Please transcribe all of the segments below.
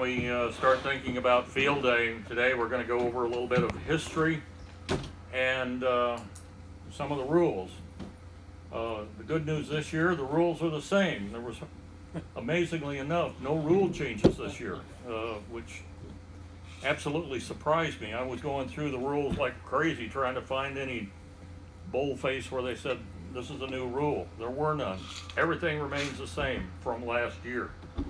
we start thinking about field day, today we're going to go over a little bit of history and some of the rules. The good news this year, the rules are the same. There was, amazingly enough, no rule changes this year, which absolutely surprised me. I was going through the rules like crazy trying to find any boldface where they said this is a new rule. There were none. Everything remains the same from last year. Of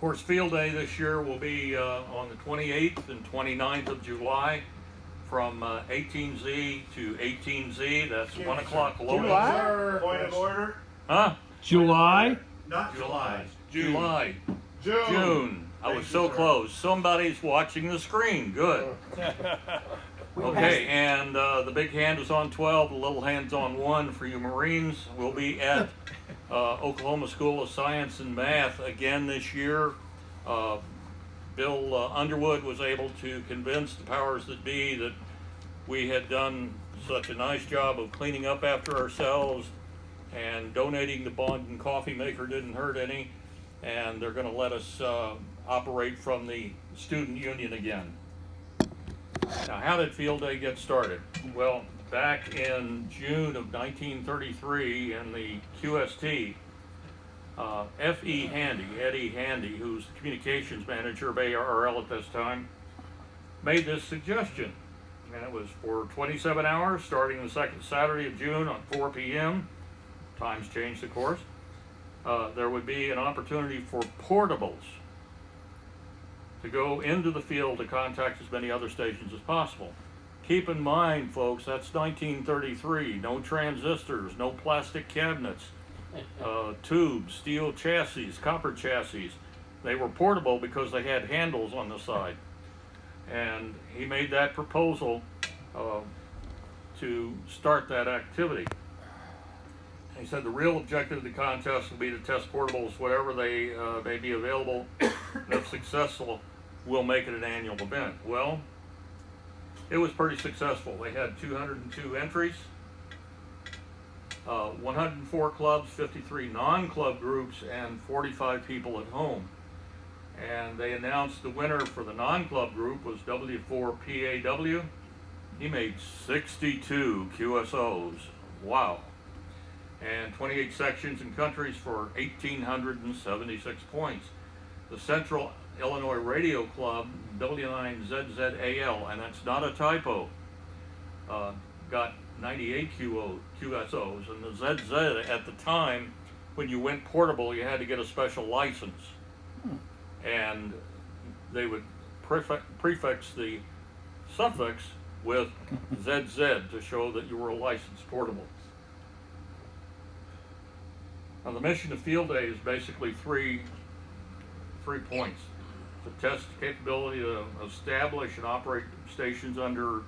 course, field day this year will be on the 28th and 29th of July from 18Z to 18Z. That's 1 o'clock local. July? Point of order? Huh? July? Not July. July. June. I was so close. Somebody's watching the screen. Good. Okay, and the big hand is on 12, the little hand's on 1 for you Marines. We'll be at Oklahoma School of Science and Math again this year. Bill Underwood was able to convince the powers that be that we had done such a nice job of cleaning up after ourselves, and donating the Bond and Coffee Maker didn't hurt any, and they're going to let us operate from the student union again. Now, how did field day get started? Well, back in June of 1933 in the QST, F.E. Handy, Eddie Handy, who's the communications manager of ARRL at this time, made this suggestion. And it was for 27 hours, starting the second Saturday of June on 4 p.m. Times changed, of course. There would be an opportunity for portables to go into the field to contact as many other stations as possible. Keep in mind, folks, that's 1933. No transistors, no plastic cabinets, tubes, steel chassis, copper chassis. They were portable because they had handles on the side. And he made that proposal to start that activity. He said the real objective of the contest will be to test portables wherever they may be available. And if successful, we'll make it an annual event. Well, it was pretty successful. They had 202 entries, 104 clubs, 53 non-club groups, and 45 people at home. And they announced the winner for the non-club group was W4PAW. He made 62 QSOs. Wow. And 28 sections and countries for 1,876 points. The Central Illinois Radio Club, W9ZZAL, and that's not a typo, got 98 QSOs. And the ZZ at the time, when you went portable, you had to get a special license. And they would prefix the suffix with ZZ to show that you were a licensed portable. Now, the mission of field day is basically three points: to test the capability to establish and operate stations under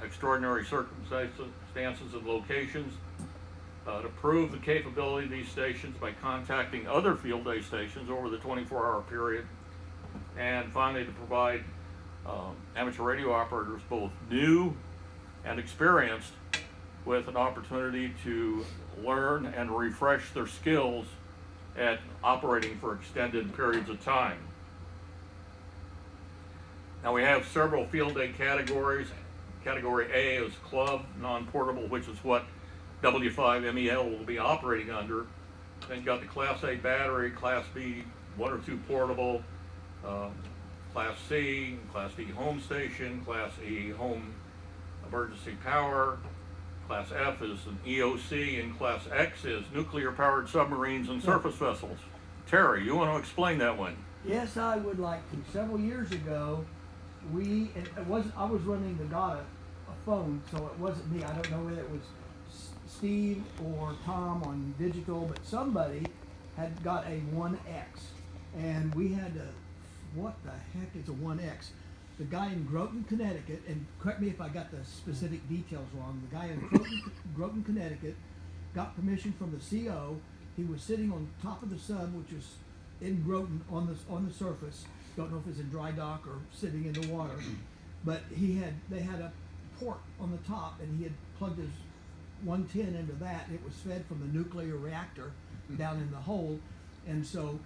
extraordinary circumstances and locations, to prove the capability of these stations by contacting other field day stations over the 24-hour period, and finally to provide amateur radio operators, both new and experienced, with an opportunity to learn and refresh their skills at operating for extended periods of time. Now, we have several field day categories. Category A is club, non-portable, which is what W5MEL will be operating under. Then you got the Class A battery, Class B 1 or 2 portable, Class C, Class B home station, Class E home emergency power, Class F is an EOC, and Class X is nuclear-powered submarines and surface vessels. Terry, you want to explain that one? Yes, I would like to. Several years ago, I was running the GATA phone, so it wasn't me. I don't know whether it was Steve or Tom on digital, but somebody had got a 1X, and we had to, what the heck is a 1X? The guy in Groton, Connecticut, and correct me if I got the specific details wrong, the guy in Groton, Connecticut got permission from the CO. He was sitting on top of the sub, which is in Groton on the surface. Don't know if it's in dry dock or sitting in the water, but they had a port on the top, and he had plugged his 110 into that. It was fed from the nuclear reactor down in the hole, and so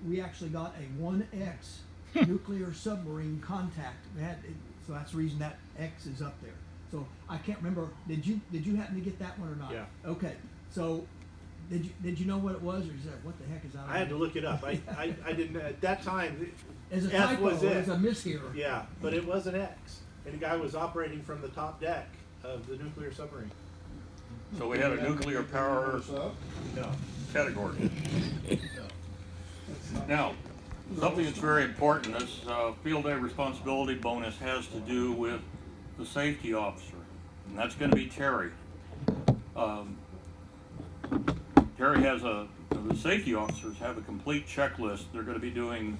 we actually got a 1X nuclear submarine contact. So that's the reason that X is up there. So I can't remember. Did you happen to get that one or not? Yeah. Okay. So did you know what it was, or is that what the heck is that? I had to look it up. I didn't, at that time, As a F typo, was it. as a mishearer. Yeah, but it was an X. And the guy was operating from the top deck of the nuclear submarine. So we had a nuclear power No. category. Now, something that's very important, this field day responsibility bonus has to do with the safety officer, and that's going to be Terry. Terry has the safety officers have a complete checklist. They're going to be doing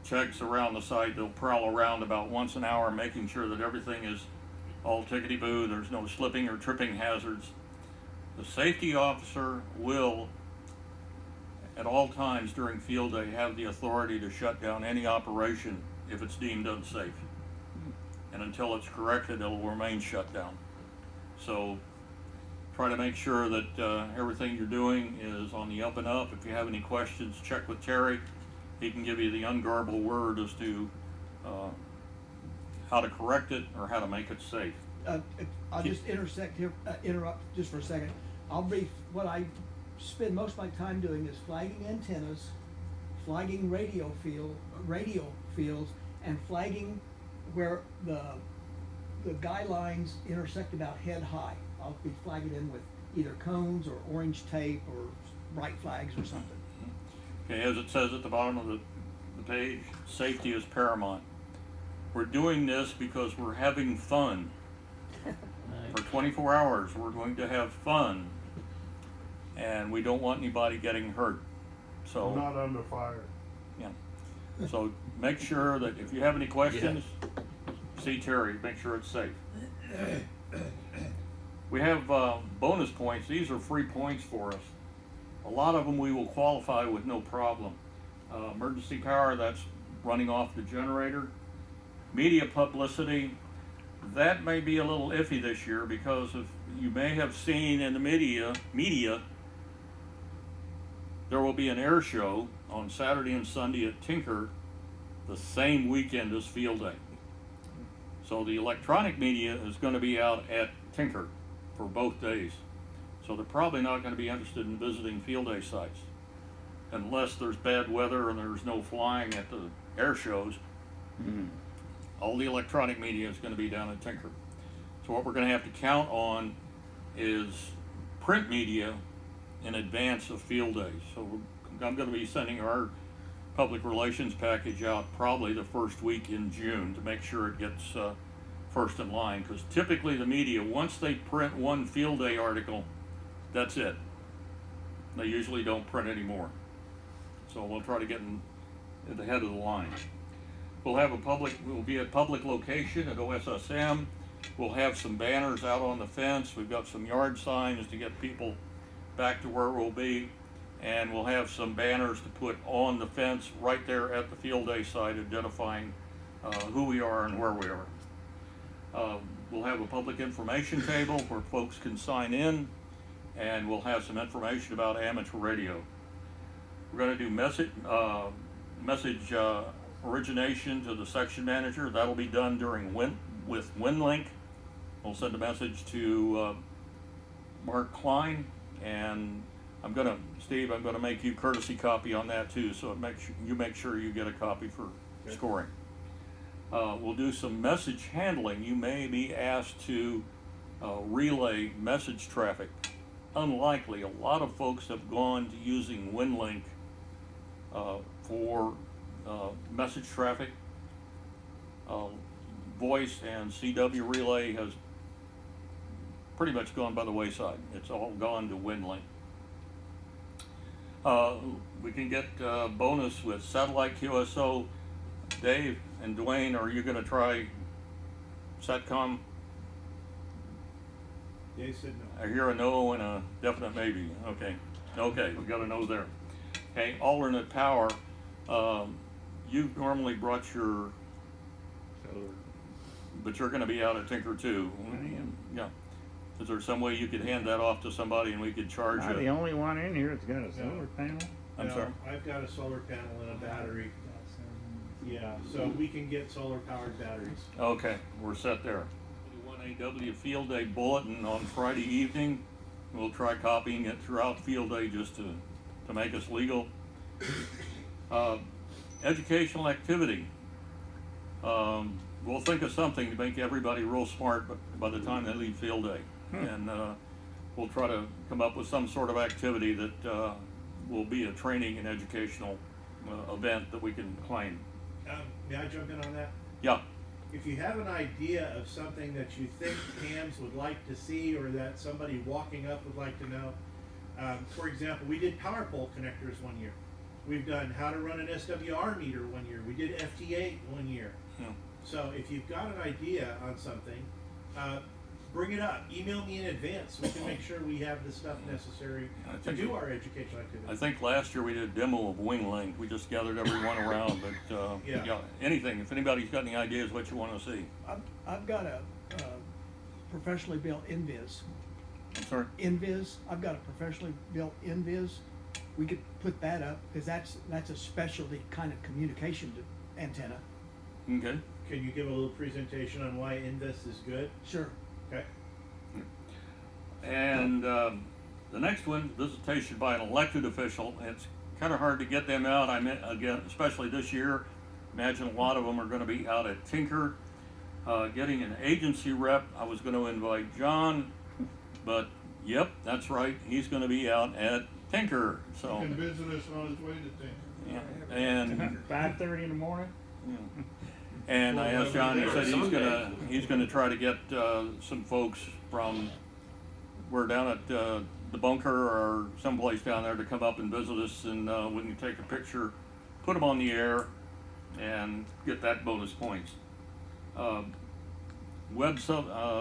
checks around the site. They'll prowl around about once an hour, making sure that everything is all tickety-boo, there's no slipping or tripping hazards. The safety officer will, at all times during field day, have the authority to shut down any operation if it's deemed unsafe. And until it's corrected, it will remain shut down. So try to make sure that everything you're doing is on the up and up. If you have any questions, check with Terry. He can give you the ungarbled word as to how to correct it or how to make it safe. I'll just interrupt just for a second. What I spend most of my time doing is flagging antennas, flagging radio fields, and flagging where the guy lines intersect about head high. I'll be flagging in with either cones or orange tape or bright flags or something. Okay, as it says at the bottom of the page, safety is paramount. We're doing this because we're having fun. For 24 hours, we're going to have fun, and we don't want anybody getting hurt. So Not under fire. yeah. So make sure that if you have any questions, see Terry. Make sure it's safe. We have bonus points. These are free points for us. A lot of them we will qualify with no problem. Emergency power, that's running off the generator. Media publicity, that may be a little iffy this year because you may have seen in the media, there will be an air show on Saturday and Sunday at Tinker the same weekend as field day. So the electronic media is going to be out at Tinker for both days. So they're probably not going to be interested in visiting field day sites unless there's bad weather and there's no flying at the air shows. All the electronic media is going to be down at Tinker. So what we're going to have to count on is print media in advance of field days. So I'm going to be sending our public relations package out probably the first week in June to make sure it gets first in line, because typically the media, once they print one field day article, that's it. They usually don't print anymore. So we'll try to get at the head of the line. We'll be at public location at OSSM. We'll have some banners out on the fence. We've got some yard signs to get people back to where we'll be. And we'll have some banners to put on the fence right there at the field day site identifying who we are and where we are. We'll have a public information table where folks can sign in, and we'll have some information about amateur radio. We're going to do message origination to the section manager. That'll be done with WinLink. We'll send a message to Mark Klein, and Steve, I'm going to make you courtesy copy on that too, so make sure you get a copy for scoring. We'll do some message handling. You may be asked to relay message traffic. Unlikely. A lot of folks have gone to using WinLink for message traffic. Voice and CW relay has pretty much gone by the wayside. It's all gone to WinLink. We can get bonus with satellite QSO. Dave and Dwayne, are you going to try SATCOM? They said no. I hear a no and a definite maybe. Okay, we got a no there. Okay, alternate power. You've normally brought your, but you're going to be out at Tinker too. Yeah. Is there some way you could hand that off to somebody and we could charge I'm the you? only one in here that's got a solar panel. I'm No, sorry? I've got a solar panel and a battery. Yeah, so we can get solar powered batteries. Okay, we're set there. 1AW Field Day Bulletin on Friday evening. We'll try copying it throughout Field Day just to make us legal. Educational activity. We'll think of something to make everybody real smart by the time they leave Field Day. And we'll try to come up with some sort of activity that will be a training and educational event that we can claim. May I jump in on that? Yeah. If you have an idea of something that you think hams would like to see or that somebody walking up would like to know, for example, we did power pole connectors one year. We've done how to run an SWR meter one year. We did FT8 one year. Yeah. So if you've got an idea on something, bring it up. Email me in advance. We can make sure we have the stuff necessary to do our educational activity. I think last year we did a demo of Wing Link. We just gathered everyone around, but Yeah. anything. If anybody's got any ideas what you want to see. I've got a professionally built Invis. I'm sorry. I've got a professionally built Invis. We could put that up because that's a specialty kind of communication antenna. Okay. Can you give a little presentation on why Invest is good? Sure. Okay. And the next one, visitation by an elected official. It's kind of hard to get them out. I mean, again, especially this year. Imagine a lot of them are going to be out at Tinker. Getting an agency rep. I was going to invite John, but yep, that's right. He's going to be out at Tinker. So. He can visit us on his way to Tinker. Yeah. And 5:30 in the morning. yeah. And I asked John. He said he's gonna try to get some folks from we're down at the bunker or someplace down there to come up and visit us, and we can take a picture, put them on the air, and get that bonus points.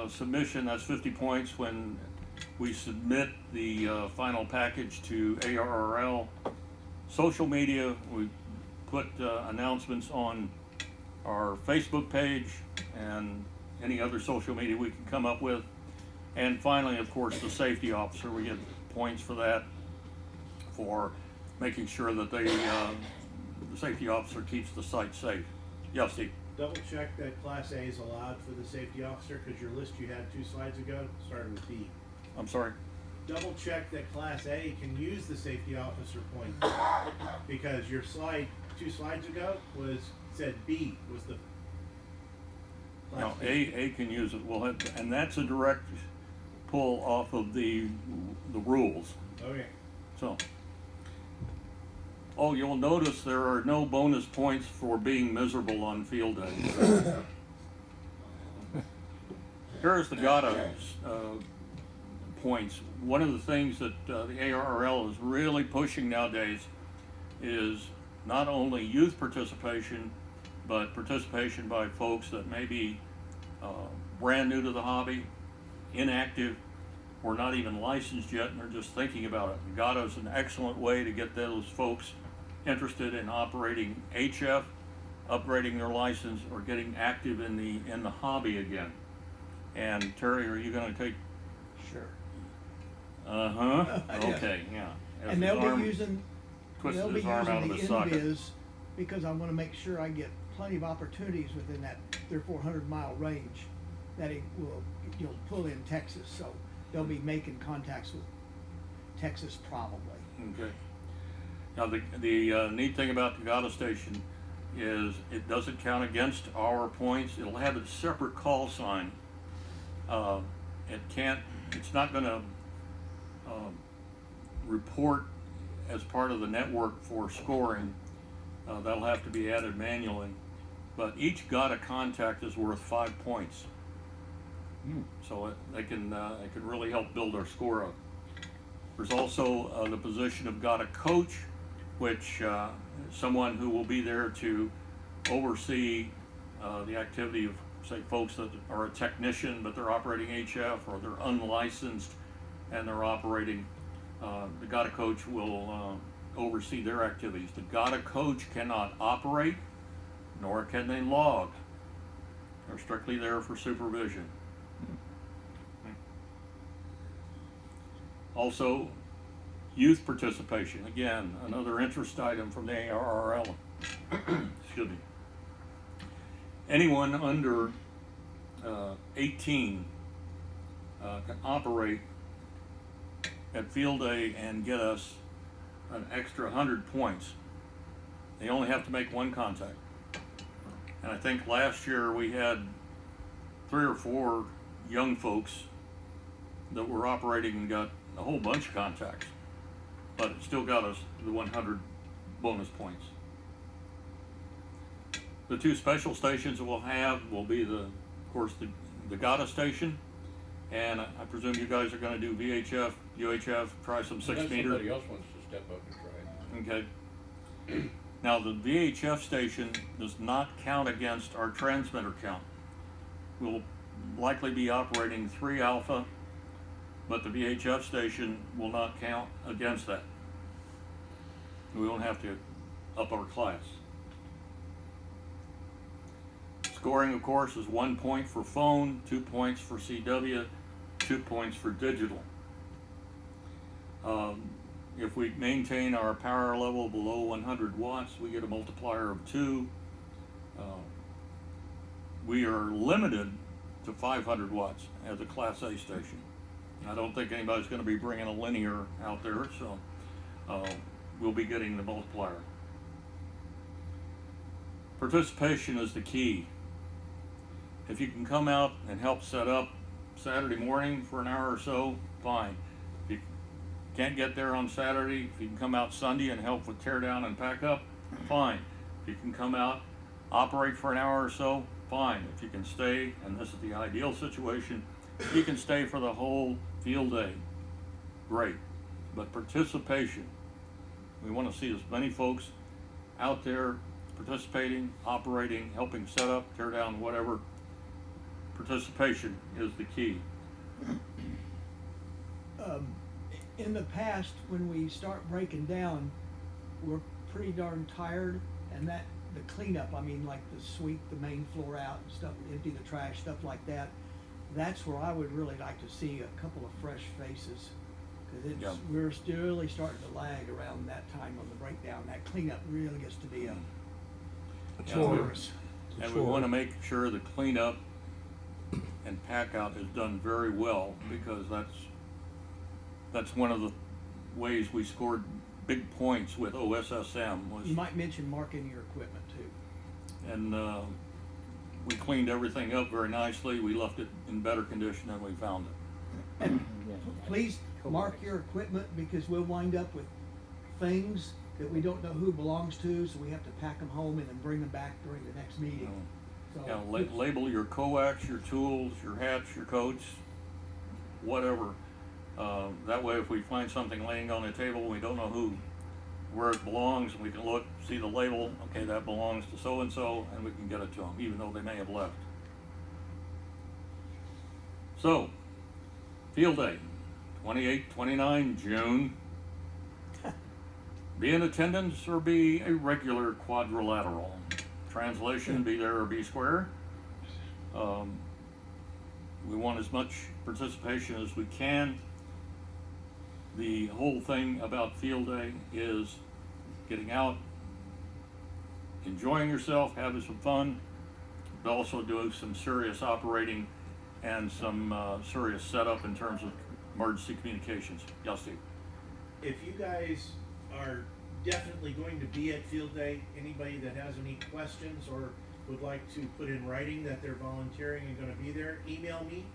Submission, that's 50 points when we submit the final package to ARRL. Social media, we put announcements on our Facebook page and any other social media we can come up with. And finally, of course, the safety officer, we get points for that, for making sure that the safety officer keeps the site safe. Yeah, Steve? Double check that Class A is allowed for the safety officer, because your list you had 2 slides ago started with B. I'm sorry? Double check that Class A can use the safety officer points, because your slide 2 slides ago said B was the No, Class B. A can use it. We'll have, and that's a direct pull off of the rules. Okay. So, oh, you'll notice there are no bonus points for being miserable on field day. Here's the GATA points. One of the things that the ARRL is really pushing nowadays is not only youth participation, but participation by folks that may be brand new to the hobby, inactive, or not even licensed yet, and they're just thinking about it. GATA is an excellent way to get those folks interested in operating HF, upgrading their license, or getting active in the hobby again. And Terry, are you going to take? Sure. Okay, yeah. As And his they'll arm be using twisted his arm out of the his socket. Invis because I want to make sure I get plenty of opportunities within that 300 or 400 mile range that it will pull in Texas. So they'll be making contacts with Texas probably. Okay. Now the neat thing about the GATA station is it doesn't count against our points. It'll have a separate call sign. It's not going to report as part of the network for scoring. That'll have to be added manually. But each GATA contact is worth 5 points. So they can really help build our score up. There's also the position of GATA coach, which someone who will be there to oversee the activity of, say, folks that are a technician but they're operating HF, or they're unlicensed and they're operating. The GATA coach will oversee their activities. The GATA coach cannot operate, nor can they log. They're strictly there for supervision. Also, Youth participation, again, another interest item from the ARRL. Excuse me. Anyone under 18 can operate at field day and get us an extra 100 points. They only have to make one contact. And I think last year we had 3 or 4 young folks that were operating and got a whole bunch of contacts, but it still got us the 100 bonus points. The 2 special stations we'll have will be of course, the GATA station, and I presume you guys are going to do VHF, UHF, try some 6 Unless meter. somebody else wants to step up and try it. Okay. Now the VHF station does not count against our transmitter count. We'll likely be operating 3 alpha, but the VHF station will not count against that. We won't have to up our class. Scoring, of course, is 1 point for phone, 2 points for CW, 2 points for digital. If we maintain our power level below 100 watts, we get a multiplier of 2. We are limited to 500 watts as a Class A station. I don't think anybody's going to be bringing a linear out there, so we'll be getting the multiplier. Participation is the key. If you can come out and help set up Saturday morning for an hour or so, fine. If you can't get there on Saturday, if you can come out Sunday and help with tear down and pack up, fine. If you can come out, operate for an hour or so, fine. If you can stay, and this is the ideal situation, you can stay for the whole field day, great. But participation, we want to see as many folks out there participating, operating, helping set up, tear down, whatever. Participation is the key. In the past, when we start breaking down, we're pretty darn tired, and that the cleanup, I mean, like the sweep the main floor out and stuff, empty the trash, stuff like that. That's where I would really like to see a couple of fresh faces, because Yeah. we're still really starting to lag around that time on the breakdown. That cleanup really gets to be a chore. And we want to make sure the cleanup and pack out is done very well, because that's one of the ways we scored big points with OSSM was, You might mention marking your equipment too. and we cleaned everything up very nicely. We left it in better condition than we found it. And please mark your equipment, because we'll wind up with things that we don't know who belongs to, so we have to pack them home and then bring them back during the next meeting. So Yeah, label your coax, your tools, your hats, your coats, whatever. That way, if we find something laying on the table, we don't know where it belongs, and we can look, see the label, okay, that belongs to so-and-so, and we can get it to them, even though they may have left. So, field day, 28, 29 June. Be in attendance or be a regular quadrilateral. Translation, be there or be square. We want as much participation as we can. The whole thing about field day is getting out, enjoying yourself, having some fun, but also doing some serious operating and some serious setup in terms of emergency communications. Yes, Steve? If you guys are definitely going to be at field day, anybody that has any questions or would like to put in writing that they're volunteering and going to be there, email me,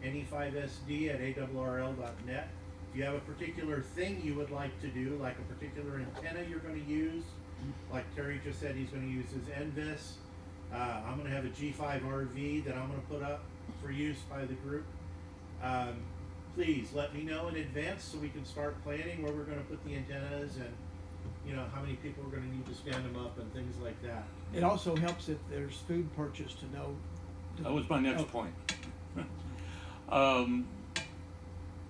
ne5sd@awrl.net. If you have a particular thing you would like to do, like a particular antenna you're going to use, like Terry just said he's going to use his NVIS. I'm going to have a G5 RV that I'm going to put up for use by the group. Please let me know in advance so we can start planning where we're going to put the antennas and, you know, how many people we're going to need to stand them up and things like that. it also helps if there's food purchased to know. That was my next point.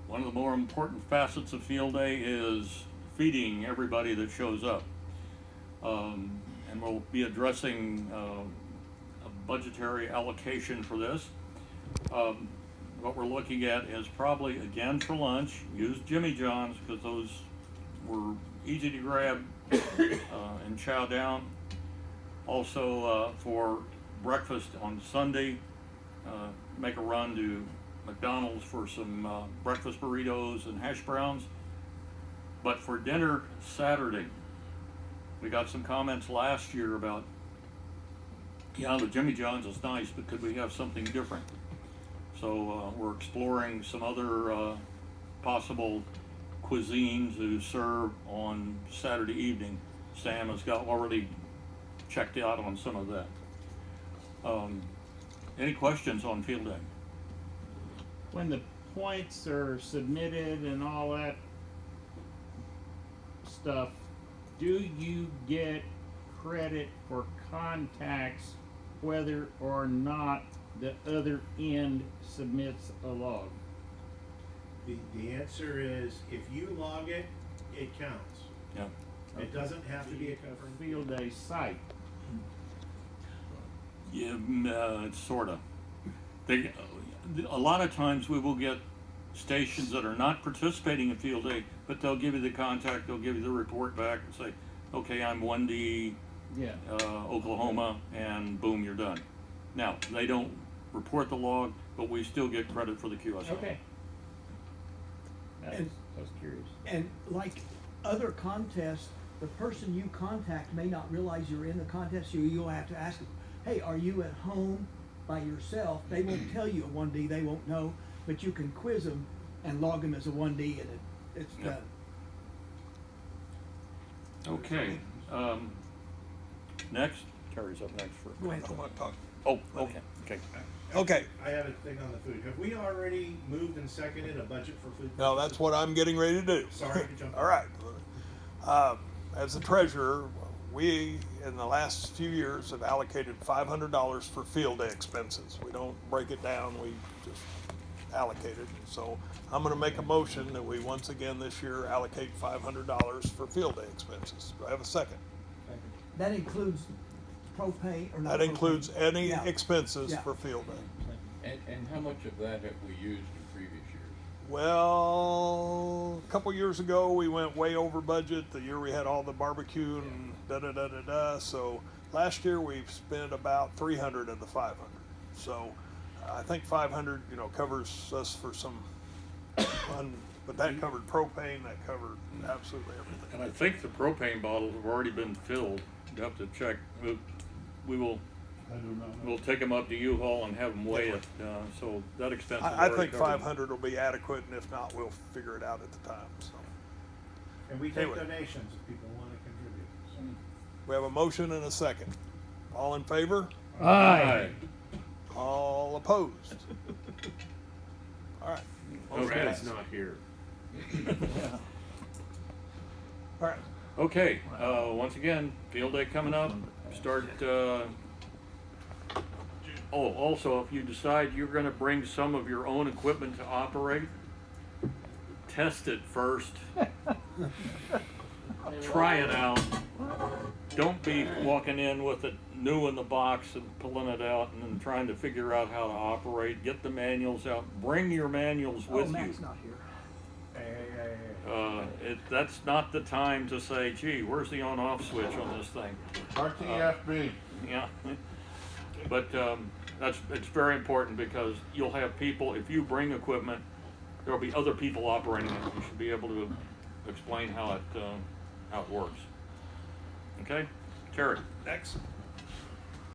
One of the more important facets of field day is feeding everybody that shows up. And we'll be addressing a budgetary allocation for this. What we're looking at is probably, again for lunch, use Jimmy John's, because those were easy to grab and chow down. Also, for breakfast on Sunday, make a run to McDonald's for some breakfast burritos and hash browns. But for dinner Saturday, we got some comments last year about, yeah, the Jimmy John's is nice, but could we have something different? So we're exploring some other possible cuisines to serve on Saturday evening. Sam has got already checked out on some of that. Any questions on field day? When the points are submitted and all that stuff, do you get credit for contacts whether or not the other end submits a log? The answer is, if you log it, it counts. Yeah. It doesn't have to be a cover. Field day site. Yeah, it's sorta. They, a lot of times we will get stations that are not participating in field day, but they'll give you the contact, they'll give you the report back and say, okay, I'm 1D, Yeah. Oklahoma, and boom, you're done. Now, they don't report the log, but we still get credit for the QSL. Okay. I was curious. And like other contests, the person you contact may not realize you're in the contest, so you'll have to ask them, hey, are you at home by yourself? They won't tell you a 1D, they won't know, but you can quiz them and log them as a 1D, and it's Yep. done. Okay, next, Terry's up next for. Go ahead. I want to talk. Oh, okay. Okay, I have a thing on the food. Have we already moved and seconded a budget for food? now that's what I'm getting ready to do. Sorry to jump in. All right. As the treasurer, we, in the last few years, have allocated $500 for field day expenses. We don't break it down, we just allocate it. So I'm gonna make a motion that we once again this year allocate $500 for field day expenses. Do I have a second? That includes propane or not? That includes propane. any Yeah. expenses Yeah. for field day. And how much of that have we used in previous years? Well, a couple years ago, we went way over budget. The year we had all the barbecue and da-da-da-da-da. So last year we spent about 300 of the 500. So I think 500, covers us for some fun, but that covered propane, that covered absolutely everything. And I think the propane bottles have already been filled. You have to check. We will. We'll take them up to U-Haul and have them weigh it. So that expense is I already think covered. 500 will be adequate, and if not, we'll figure it out at the time. So And we take Anyway. donations if people want to contribute. So. we have a motion and a second. All in favor? Aye. All opposed? All right. Okay. Brad's not here. All right. Okay. Once again, field day coming up. Start. Also, if you decide you're going to bring some of your own equipment to operate, test it first. Try it out. Don't be walking in with it new in the box and pulling it out and then trying to figure out how to operate. Get the manuals out. Bring your manuals Oh, with you. Matt's not here. That's not the time to say, gee, where's the on-off switch on this thing? RTFB. Yeah. But it's very important because you'll have people, if you bring equipment, there'll be other people operating it. You should be able to explain how it works. Okay? Terry? Next.